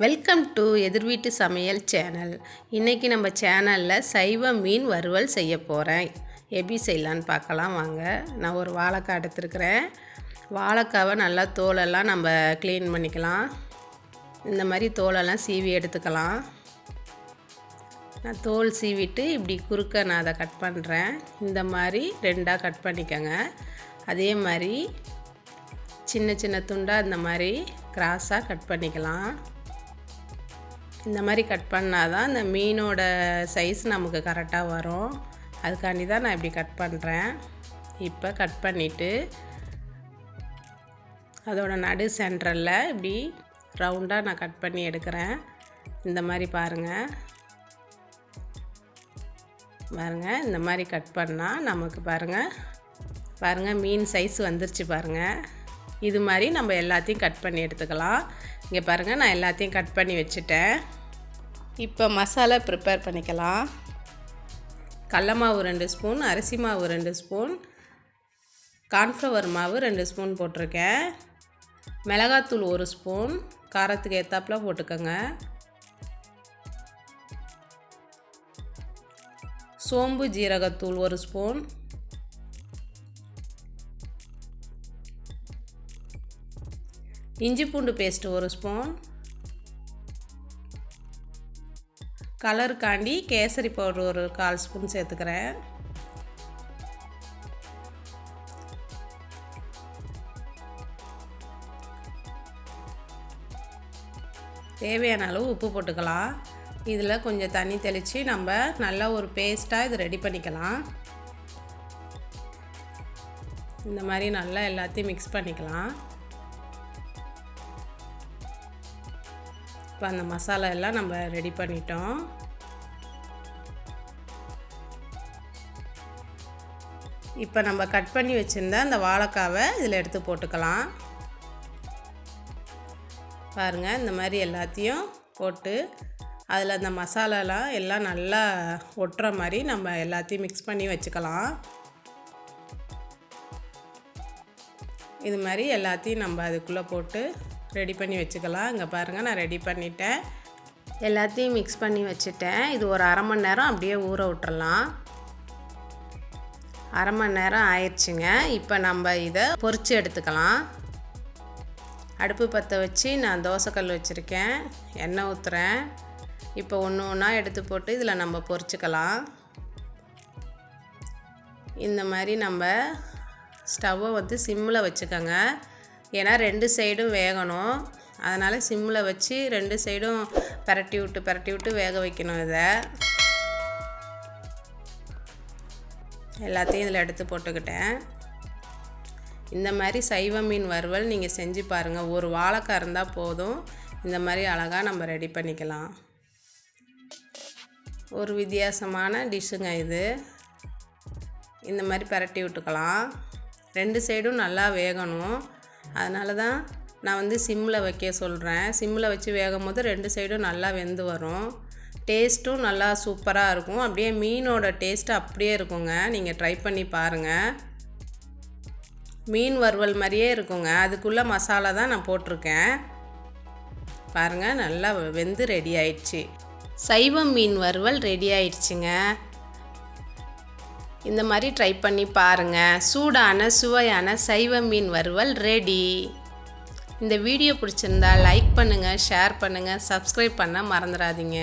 Welcome to எதிர்வீட்டு சமையல் channel. இன்றைக்கி நம்ம சேனலில் சைவ மீன் வறுவல் செய்ய போகிறேன். எப்படி செய்யலான்னு பார்க்கலாம் வாங்க. நான் ஒரு வாழைக்காய் எடுத்துருக்கிறேன். வாழைக்காவை நல்லா தோலெல்லாம் நம்ம க்ளீன் பண்ணிக்கலாம். இந்த மாதிரி தோலெல்லாம் சீவி எடுத்துக்கலாம். நான் தோல் சீவிட்டு இப்படி குறுக்க நான் அதை கட் பண்ணுறேன். இந்த மாதிரி ரெண்டாக கட் பண்ணிக்கோங்க. அதே மாதிரி சின்ன சின்ன துண்டாக இந்த மாதிரி கிராஸாக கட் பண்ணிக்கலாம். இந்த மாதிரி கட் பண்ணால் தான் இந்த மீனோட சைஸ் நமக்கு கரெக்டாக வரும். அதுக்காண்டி தான் நான் இப்படி கட் பண்ணுறேன். இப்போ கட் பண்ணிவிட்டு அதோட நடு சென்டரில் இப்படி ரவுண்டாக நான் கட் பண்ணி எடுக்கிறேன். இந்த மாதிரி பாருங்கள் இந்த மாதிரி கட் பண்ணால் நமக்கு பாருங்கள் மீன் சைஸ் வந்துருச்சு பாருங்கள். இது மாதிரி நம்ம எல்லாத்தையும் கட் பண்ணி எடுத்துக்கலாம். இங்கே பாருங்கள், நான் எல்லாத்தையும் கட் பண்ணி வச்சுட்டேன். இப்போ மசாலா ப்ரிப்பேர் பண்ணிக்கலாம். கடலமாவு 2 ஸ்பூன், அரிசி மாவு 2 ஸ்பூன், கார்ன்ஃப்ளவர் மாவு 2 ஸ்பூன் போட்டிருக்கேன். மிளகாத்தூள் 1 ஸ்பூன், காரத்துக்கு ஏற்றாப்புல போட்டுக்கோங்க. சோம்பு ஜீரகத்தூள் 1 ஸ்பூன், இஞ்சிப்பூண்டு பேஸ்ட் 1 ஸ்பூன், கலருக்காண்டி கேசரி பவுடர் ஒரு 1/4 ஸ்பூன் சேர்த்துக்கிறேன். தேவையான அளவு உப்பு போட்டுக்கலாம். இதில் கொஞ்சம் தண்ணி தெளித்து நம்ம நல்லா ஒரு பேஸ்ட்டாக இது ரெடி பண்ணிக்கலாம். இந்த மாதிரி நல்லா எல்லாத்தையும் மிக்ஸ் பண்ணிக்கலாம். இப்போ அந்த மசாலா எல்லாம் நம்ம ரெடி பண்ணிட்டோம். இப்போ நம்ம கட் பண்ணி வச்சுருந்த அந்த வாழைக்காவை இதில் எடுத்து போட்டுக்கலாம். பாருங்கள், இந்த மாதிரி எல்லாத்தையும் போட்டு அதில் அந்த மசாலாலாம் எல்லாம் நல்லா ஒட்டுற மாதிரி நம்ம எல்லாத்தையும் மிக்ஸ் பண்ணி வச்சுக்கலாம். இது மாதிரி எல்லாத்தையும் நம்ம அதுக்குள்ளே போட்டு ரெடி பண்ணி வச்சுக்கலாம். இங்கே பாருங்கள், நான் ரெடி பண்ணிட்டேன். எல்லாத்தையும் மிக்ஸ் பண்ணி வச்சுட்டேன். இது ஒரு 1/2 மணி நேரம் அப்படியே ஊற விட்டுறலாம். 1/2 மணி நேரம் ஆயிடுச்சுங்க. இப்போ நம்ம இதை பொரித்து எடுத்துக்கலாம். அடுப்பு பற்ற வச்சு நான் தோசைக்கல் வச்சுருக்கேன். எண்ணெய் ஊற்றுறேன். இப்போ ஒன்று ஒன்றா எடுத்து போட்டு இதில் நம்ம பொரிச்சுக்கலாம். இந்த மாதிரி நம்ம ஸ்டவ்வை வந்து சிம்மில் வச்சுக்கோங்க. ஏன்னா 2 சைடும் வேகணும். அதனால் சிம்மில் வச்சு 2 சைடும் பரட்டி விட்டு வேக வைக்கணும். இதை எல்லாத்தையும் இதில் எடுத்து போட்டுக்கிட்டேன். இந்த மாதிரி சைவ மீன் வறுவல் நீங்கள் செஞ்சு பாருங்கள். ஒரு வாழைக்காய் இருந்தால் போதும். இந்த மாதிரி அழகாக நம்ம ரெடி பண்ணிக்கலாம். ஒரு வித்தியாசமான டிஷ்ஷுங்க இது. இந்த மாதிரி பரட்டி விட்டுக்கலாம். 2 சைடும் நல்லா வேகணும். அதனால தான் நான் வந்து சிம்மில் வைக்க சொல்கிறேன். சிம்மில் வச்சு வேகும் போது 2 சைடும் நல்லா வெந்து வரும். டேஸ்ட்டும் நல்லா சூப்பராக இருக்கும். அப்படியே மீனோட டேஸ்ட்டு அப்படியே இருக்குங்க. நீங்கள் ட்ரை பண்ணி பாருங்கள். மீன் வறுவல் மாதிரியே இருக்குங்க. அதுக்குள்ளே மசாலா தான் நான் போட்டிருக்கேன். பாருங்கள், நல்லா வெந்து ரெடி ஆயிடுச்சு. சைவ மீன் வறுவல் ரெடி ஆயிடுச்சுங்க. இந்த மாதிரி ட்ரை பண்ணி பாருங்கள். சூடான சுவையான சைவ மீன் வறுவல் ரெடி. இந்த வீடியோ பிடிச்சிருந்தா லைக் பண்ணுங்கள், ஷேர் பண்ணுங்கள், சப்ஸ்கிரைப் பண்ண மறந்துடாதீங்க.